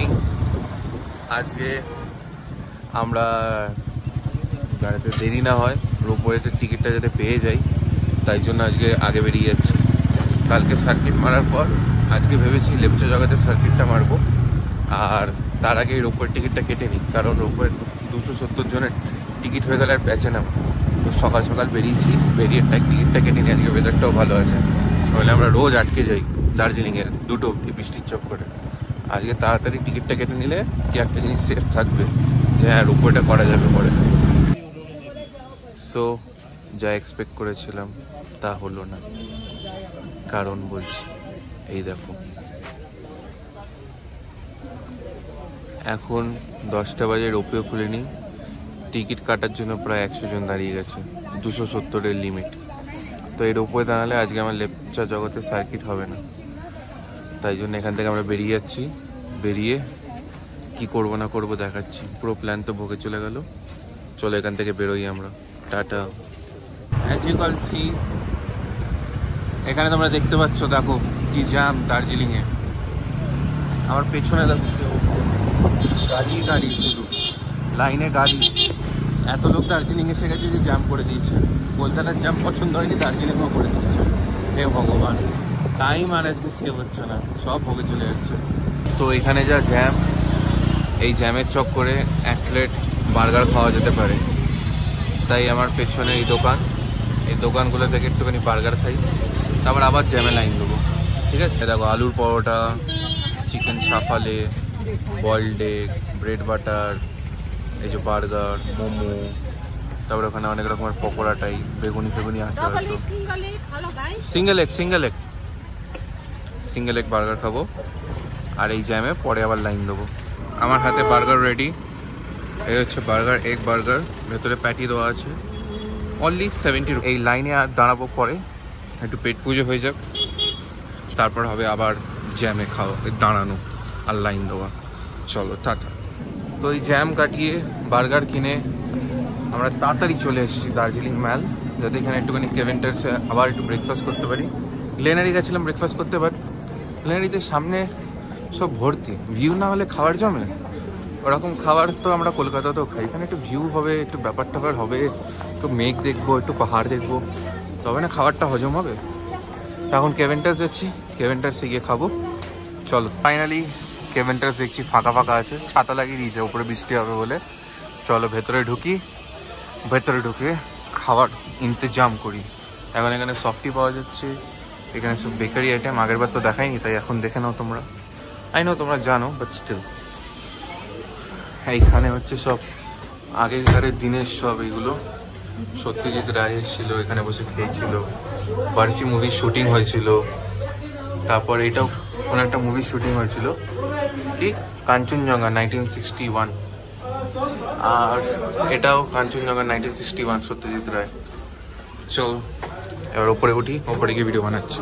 Morning. আজকে আমরা গাড়িতে দেরি না হয়, রোপওয়েতে টিকিটটা যাতে পেয়ে যাই, তাই জন্য আজকে আগে বেরিয়ে যাচ্ছি। কালকে সার্কিট মারার পর আজকে ভেবেছি লেপচা জগতের সার্কিটটা মারবো, আর তার আগে রোপওয়ের টিকিটটা কেটে নিই, কারণ রোপওয়ের 270 জনের টিকিট হয়ে গেলে আর বেঁচে না। তো সকাল সকাল বেরিয়েছি, বেরিয়ে টিকিটটা কেটে নিই। আজকে ওয়েদারটাও ভালো আছে, তাহলে আমরা রোজ আটকে যাই দার্জিলিংয়ের 2টো অবধি বৃষ্টির চক্করে। আজকে তাড়াতাড়ি টিকিটটা কেটে নিলে কি একটা জিনিস সেফ থাকবে, যে হ্যাঁ রোপওয়েটা করা যাবে পরে। সো যা এক্সপেক্ট করেছিলাম তা হলো না, কারণ বলছি এই দেখো, এখন 10টা বাজে, রোপওয়ে খুলেনি। টিকিট কাটার জন্য প্রায় 100 জন দাঁড়িয়ে গেছে, 270-এর লিমিট। তো এই রোপওয়ে দাঁড়ালে আজকে আমার লেপচা জগতে সার্কিট হবে না, তাই জন্য এখান থেকে আমরা বেরিয়ে যাচ্ছি। বেরিয়ে কি করব না করব দেখাচ্ছি। পুরো প্ল্যান তো ভোগে চলে গেল। চলো এখান থেকে বেরোই আমরা। টাটা। অ্যাজ ইউ ক্যান সি, এখানে তোমরা দেখতে পাচ্ছ, দেখো কি জ্যাম দার্জিলিংয়ে। আমার পেছনে দেখো গাড়ি গাড়ি, শুধু লাইনে গাড়ি। এত লোক দার্জিলিং এসে গেছে যে জ্যাম করে দিয়েছে। কলকাতার জ্যাম পছন্দ হয়নি, দার্জিলিংও করে দিয়েছে। হে ভগবান, টাইম আর আজকে সেভ হচ্ছে না, সব ভোগে চলে যাচ্ছে। তো এখানে যা জ্যাম, এই জ্যামের চক্করে এক প্লেট বার্গার খাওয়া যেতে পারে। তাই আমার পেছনে এই দোকানগুলো থেকে একটুখানি বার্গার খাই, তারপর আবার জ্যামে লাইন দেবো। ঠিক আছে, দেখো আলুর পরোটা, চিকেন সাফালে, বয়েলড এগ, ব্রেড বাটার, এই যে বার্গার, মোমো, তারপরে ওখানে অনেক রকমের পকোড়া টাইপ, বেগুনি ফেগুনি আছে হয়তো। সিঙ্গেল এগ বার্গার খাবো, আর এই জ্যামে পরে আবার লাইন দেবো। আমার হাতে বার্গার রেডি। এই হচ্ছে বার্গার, এগ বার্গার, ভেতরে প্যাটি দেওয়া আছে। অনলি 70। এই লাইনে আর দাঁড়াবো, পরে একটু পেট পুজো হয়ে যাক, তারপর হবে আবার জ্যামে খাওয়া, দাঁড়ানো আর লাইন দেওয়া। চলো টাটা। তো এই জ্যাম কাটিয়ে বার্গার কিনে আমরা তাড়াতাড়ি চলে এসেছি দার্জিলিং ম্যাল, যাতে এখানে একটুখানি কেভেন্টার্সে আবার একটু ব্রেকফাস্ট করতে পারি। গ্লেনারি গেছিলাম ব্রেকফাস্ট করতে, বাট গ্লেনারিতে সামনে সব ভর্তি, ভিউ না হলে খাবার জমে। ওরকম খাবার তো আমরা কলকাতাতেও খাই, এখানে একটু ভিউ হবে, একটু ব্যাপার ট্যাপার হবে, একটু মেঘ দেখবো, একটু পাহাড় দেখবো, তবে না খাবারটা হজম হবে। এখন কেভেন্টার্স যাচ্ছি, কেভেন্টার্সে গিয়ে খাবো। চলো, ফাইনালি কেভেন্টার্স দেখছি ফাঁকা ফাঁকা আছে, ছাতা লাগিয়ে দিয়েছে, উপরে বৃষ্টি হবে বলে। চলো ভেতরে ঢুকি, ভেতরে ঢুকে খাবার ইন্তজাম করি। এখন এখানে সফটি পাওয়া যাচ্ছে, এখানে সব বেকারি আইটেম। আগের বার তো দেখাইনি, তাই এখন দেখে নাও তোমরা। আই নো তোমরা জানো, বাট স্টিল। এইখানে হচ্ছে সব আগেকারের দিনের সব এইগুলো। সত্যজিৎ রায় এসেছিল, এখানে বসে খেয়েছিল। বার্ষি মুভির শুটিং হয়েছিল। তারপর এটাও কোনো একটা মুভির শুটিং হয়েছিল, কি কাঞ্চনজঙ্ঘা 1961। আর এটাও কাঞ্চনজঙ্ঘা 1961, সত্যজিৎ রায়। চল এবার ওপরে উঠি, ওপরে গিয়ে ভিডিও বানাচ্ছি।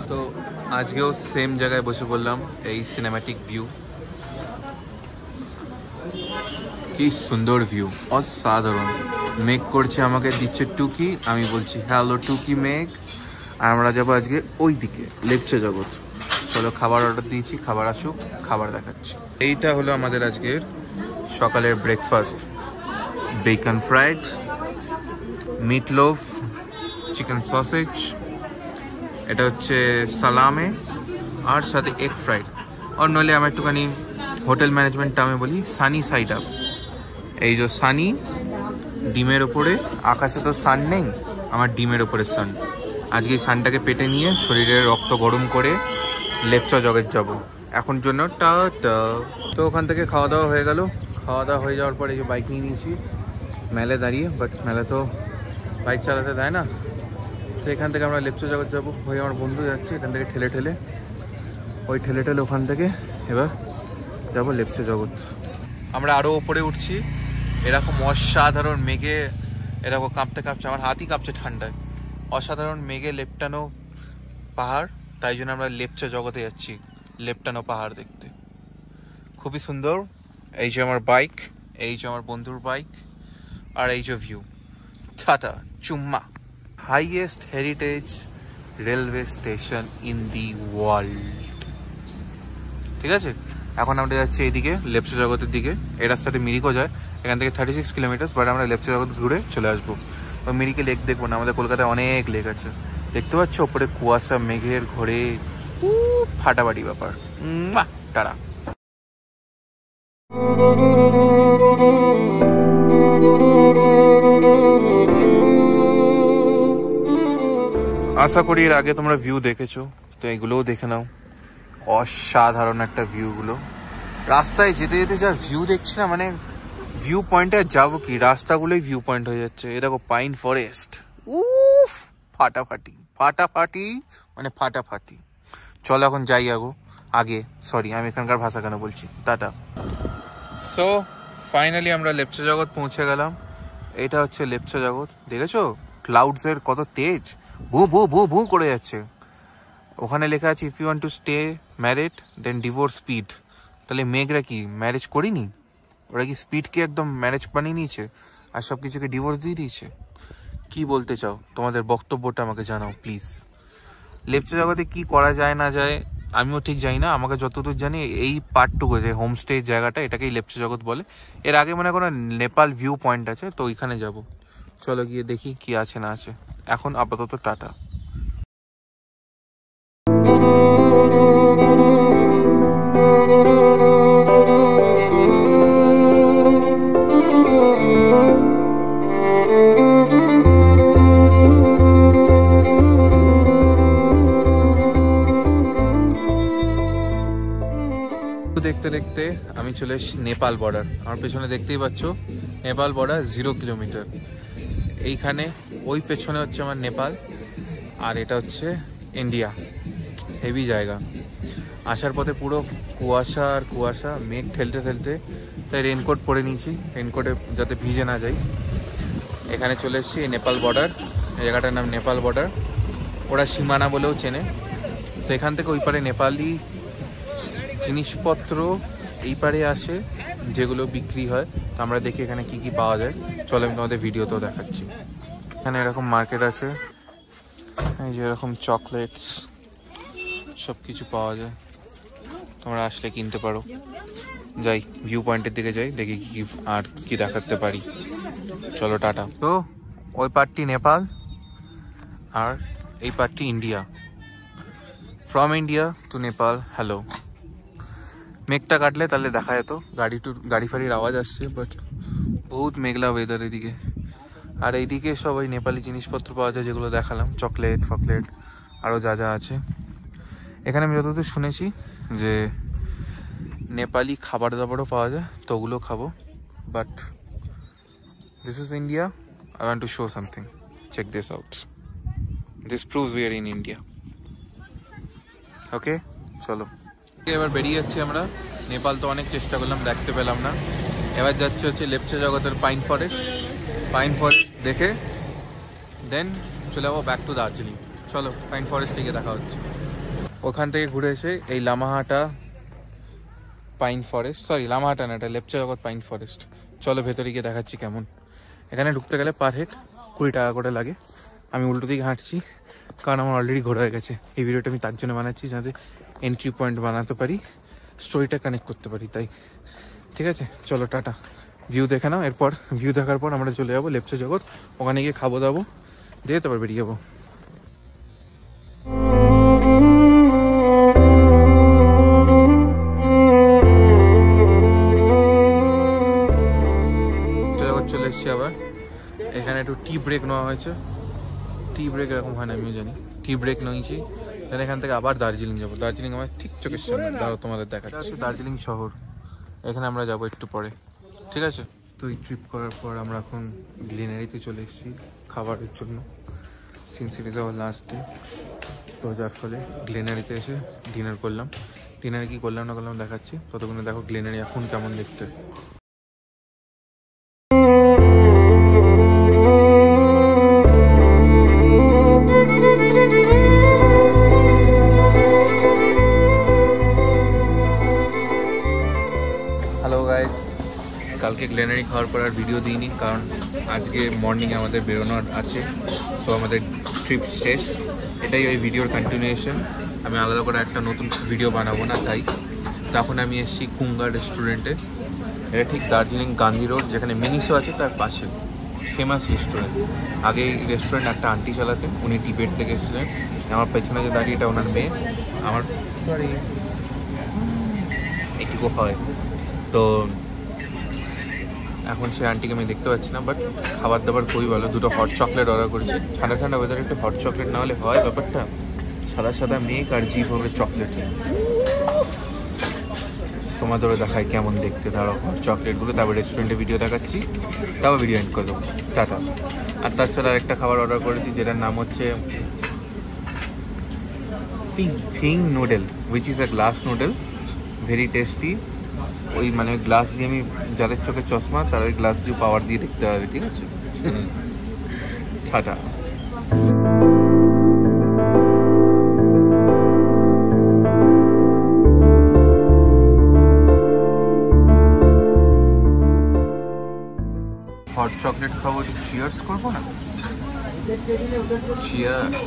তো আজকেও সেম জায়গায় বসে বললাম, এই সিনেম্যাটিক ভিউ, কি সুন্দর ভিউ, অসাধারণ। মেঘ করছে, আমাকে দিচ্ছে টুকি, আমি বলছি হ্যালো টুকি মেঘ। আর আমরা যাবো আজকে ওই দিকে, লেপচা জগৎ। চলো খাবার অর্ডার দিয়েছি, খাবার আসুক, খাবার দেখাচ্ছি। এইটা হলো আমাদের আজকের সকালের breakfast. Bacon fried, meat loaf, chicken sausage, এটা হচ্ছে সালামে, আর সাথে এগ ফ্রাইড। আর নইলে আমি একটুখানি হোটেল ম্যানেজমেন্ট টার্মে বলি সানি সাইড আপ। এই যে সানি, ডিমের ওপরে, আকাশে তো সান নেই, আমার ডিমের ওপরে সান। আজকে এই সানটাকে পেটে নিয়ে শরীরের রক্ত গরম করে লেপচা জগৎ যাব। এখন জন্য টাটা। তো ওখান থেকে খাওয়া দাওয়া হয়ে গেল। খাওয়া দাওয়া হয়ে যাওয়ার পরে এই যে বাইক নিয়ে নিয়েছি মেলে দাঁড়িয়ে, বাট মেলে তো বাইক চালাতে দেয় না। তো এখান থেকে আমরা লেপচা জগৎ যাবো। ওই আমার বন্ধু যাচ্ছে, এখান থেকে ঠেলে ঠেলে, ওই ঠেলে ঠেলে ওখান থেকে এবার যাবো লেপচা জগৎ। আমরা আরও ওপরে উঠছি। এরকম অসাধারণ মেঘে, এরকম কাঁপতে কাঁপছে, আমার হাতই কাঁপছে ঠান্ডায়। অসাধারণ মেঘে লেপটানো পাহাড়, তাই জন্য আমরা লেপচা জগতে যাচ্ছি লেপটানো পাহাড় দেখতে। খুবই সুন্দর। এই যে আমার বাইক, এই যে আমার বন্ধুর বাইক, আর এই যে ভিউ। টাটা, চুম্মা। Highest heritage railway station in the world. ঠিক আছে, এখন আমরা যাচ্ছি এইদিকে লেপচা জগতের দিকে। এই রাস্তাটা মিরিকও যায়, এখান থেকে 36 কিলোমিটার, বাট আমরা লেপচা জগৎ ঘুরে চলে আসবো। তো মিরিকে লেক দেখবো না, আমাদের কলকাতায় অনেক লেক আছে। দেখতে পাচ্ছ ওপরে কুয়াশা মেঘের ঘরে, ফাটাফাটি ব্যাপার। টাটা। আশা করি এর আগে তোমরা ভিউ দেখেছো, তো এগুলোও দেখে নাও। অসাধারণ একটা ভিউগুলো। রাস্তায় যেতে যেতে যা ভিউ দেখছি না, মানে ভিউ পয়েন্টে যাবো কি, রাস্তাগুলোই ভিউ পয়েন্ট হয়ে যাচ্ছে। এ দেখো পাইন ফরেস্ট, উফ ফাটাফাটি ফাটাফাটি, মানে ফাটাফাটি। চলো এখন যাই আগে সরি আমি এখানকার ভাষা কেন বলছি, টাটা। সো ফাইনালি আমরা লেপচা জগৎ পৌঁছে গেলাম। এটা হচ্ছে লেপচা জগৎ, দেখেছো ক্লাউডস এর কত তেজ, ভু ভু ভু ভু করে যাচ্ছে। ওখানে লেখা আছে if you want to stay married then divorce speed. তাহলে মেঘরা কি ম্যারেজ করিনি? ওরা কি স্পিডকে একদম ম্যারেজ বানিয়ে নিয়েছে আর সব কিছুকে ডিভোর্স দিয়ে দিয়েছে? কি বলতে চাও, তোমাদের বক্তব্যটা আমাকে জানাও প্লিজ। লেপচা জগতে কি করা যায় না যায় আমিও ঠিক জানি না। আমাকে যতদূর জানি এই পার্টটুকু, যে হোমস্টে জায়গাটা, এটাকেই লেপচা জগৎ বলে। এর আগে মনে কোনো নেপাল ভিউ পয়েন্ট আছে, তো ওইখানে যাব। চলো গিয়ে দেখি কি আছে না আছে। এখন আপাতত টাটা। দেখতে দেখতে আমি চলে এসেছি নেপাল বর্ডার। আমার পেছনে দেখতেই পাচ্ছ নেপাল বর্ডার 0 কিলোমিটার। এইখানে ওই পেছনে হচ্ছে আমার নেপাল, আর এটা হচ্ছে ইন্ডিয়া। হেভি জায়গা। আসার পথে পুরো কুয়াশা আর কুয়াশা, মেঘ ঠেলতে ঠেলতে, তাই রেনকোট পরে নিয়েছি, রেনকোটে যাতে ভিজে না যাই। এখানে চলে এসেছি নেপাল বর্ডার, এই জায়গাটার নাম নেপাল বর্ডার। ওরা সীমানা বলেও চেনে। তো এখান থেকে ওই পারে নেপালি জিনিসপত্র এই পারে আসে, যেগুলো বিক্রি হয়। তো আমরা দেখি এখানে কি কি পাওয়া যায়। চলো আমি তোমাদের ভিডিওতেও দেখাচ্ছি। এখানে এরকম মার্কেট আছে, এই যে এরকম চকলেটস সব কিছু পাওয়া যায়, তোমরা আসলে কিনতে পারো। যাই ভিউ পয়েন্টের দিকে যাই, দেখি কি আর কি দেখাতে পারি। চলো টাটা। তো ওই পার্টটি নেপাল আর এই পার্টটি India. From India to Nepal. Hello. মেঘটা কাটলে তাহলে দেখা যেত, গাড়ি ফাড়ির আওয়াজ আসছে, বাট বহুত মেঘলা ওয়েদার এদিকে। আর এইদিকে সব ওই নেপালি জিনিসপত্র পাওয়া যায়, যেগুলো দেখালাম, চকলেট ফকলেট আরও যা যা আছে। এখানে আমি যতদূর শুনেছি যে নেপালি খাবার দাবারও পাওয়া যায়, তো ওগুলো খাবো। But this is India, I want to show something, check this out, this proves we are in India. Okay চলো এবার বেরিয়ে যাচ্ছি আমরা। নেপাল তো অনেক চেষ্টা করলাম, দেখতে পেলাম না। এবার যাচ্ছে হচ্ছে লেপচা জগতের পাইন ফরেস্ট। পাইন ফরেস্ট দেখে দেন চলে যাবো ব্যাক টু দার্জিলিং। চলো পাইন ফরেস্টে গিয়ে দেখা হচ্ছে। ওখান থেকে ঘুরে এসে এই Lamahatta pine forest, sorry Lamahatta না, এটা লেপচা জগৎ পাইন ফরেস্ট। চলো ভেতরে গিয়ে দেখাচ্ছি কেমন। এখানে ঢুকতে গেলে পার হেড 20 টাকা করে লাগে। আমি উল্টো দিকে হাঁটছি কারণ আমার অলরেডি ঘোরা হয়ে গেছে। এই ভিডিওটা আমি তার জন্য বানাচ্ছি যাতে এন্ট্রি পয়েন্ট বানাতে পারি, স্টোরিটা কানেক্ট করতে পারি, তাই। ঠিক আছে চলো টাটা। ভিউ দেখে নাও, এরপর ভিউ দেখার পর আমরা চলে যাবো লেপচা জগৎ। ওখানে গিয়ে খাবো দাবো দিয়ে তারপর বেরিয়ে যাবো। চলে এসছি আবার। এখানে একটু টি ব্রেক নেওয়া হয়েছে। টি ব্রেক এরকম হয় না আমিও জানি। টি ব্রেক নিয়েছি, এখান থেকে আবার দার্জিলিং যাবো। দার্জিলিং আমার ঠিক চোখের সামনে, দাঁড়াও তোমাদের দেখাচ্ছি। দার্জিলিং শহর, এখানে আমরা যাবো একটু পরে, ঠিক আছে। তো এই ট্রিপ করার পর আমরা এখন গ্লেনারিতে চলে এসেছি খাবারের জন্য। সিনসিটি যাওয়ার লাস্ট ডে, তো যার ফলে গ্লেনারিতে এসে ডিনার করলাম। ডিনারে কি করলাম না করলাম দেখাচ্ছি। ততক্ষণে দেখো গ্লেনারি এখন কেমন দেখতে। হ্যালো গাইস, কালকে গ্লেনারি খাওয়ার পর আর ভিডিও দিইনি, কারণ আজকে মর্নিংয়ে আমাদের বেরোনোর আছে। সো আমাদের ট্রিপ শেষ, এটাই ওই ভিডিওর কন্টিনিউয়েশন। আমি আলাদা করে একটা নতুন ভিডিও বানাবো না, তাই তখন আমি এসেছি কুঙ্গা রেস্টুরেন্টে। এটা ঠিক দার্জিলিং গান্ধী রোড, যেখানে মিনিসো আছে তার পাশে, ফেমাস রেস্টুরেন্ট। আগে এই রেস্টুরেন্ট একটা আন্টি চালাতেন, উনি টিবেট থেকে এসেছিলেন। আমার পেছনে যে দাঁড়িয়ে, এটা ওনার মেয়ে। আমার সরি একটু হয় তো, এখন সেই আন্টিকে আমি দেখতে পাচ্ছি না, বাট খাবার দাবার খুবই ভালো। দুটো হট চকলেট অর্ডার করেছি। ঠান্ডা ঠান্ডা ওয়েদারে একটু হট চকলেট না হলে হয় ব্যাপারটা? সাদা সাদা মেঘ আর জিভ হবে চকলেটে। তোমাদেরও দেখায় কেমন দেখতে, ধরো হট চকলেটগুলো। তারপর রেস্টুরেন্টে ভিডিও দেখাচ্ছি, তারপর ভিডিও এন্ড করে দেবো। টাটা। আর তাছাড়া একটা খাবার অর্ডার করেছি যেটার নাম হচ্ছে ফিং noodle, which is a glass noodle, very tasty. ওই মানে গ্লাস দিয়ে, আমি যাদের চোখে চশমা তার ওই গ্লাস দিয়ে পাওয়ার দিয়ে দেখতে হবে, ঠিক আছে? টাটা। হট চকলেট খাবো, একটু চিয়ার্স করবো না? চিয়ার্স।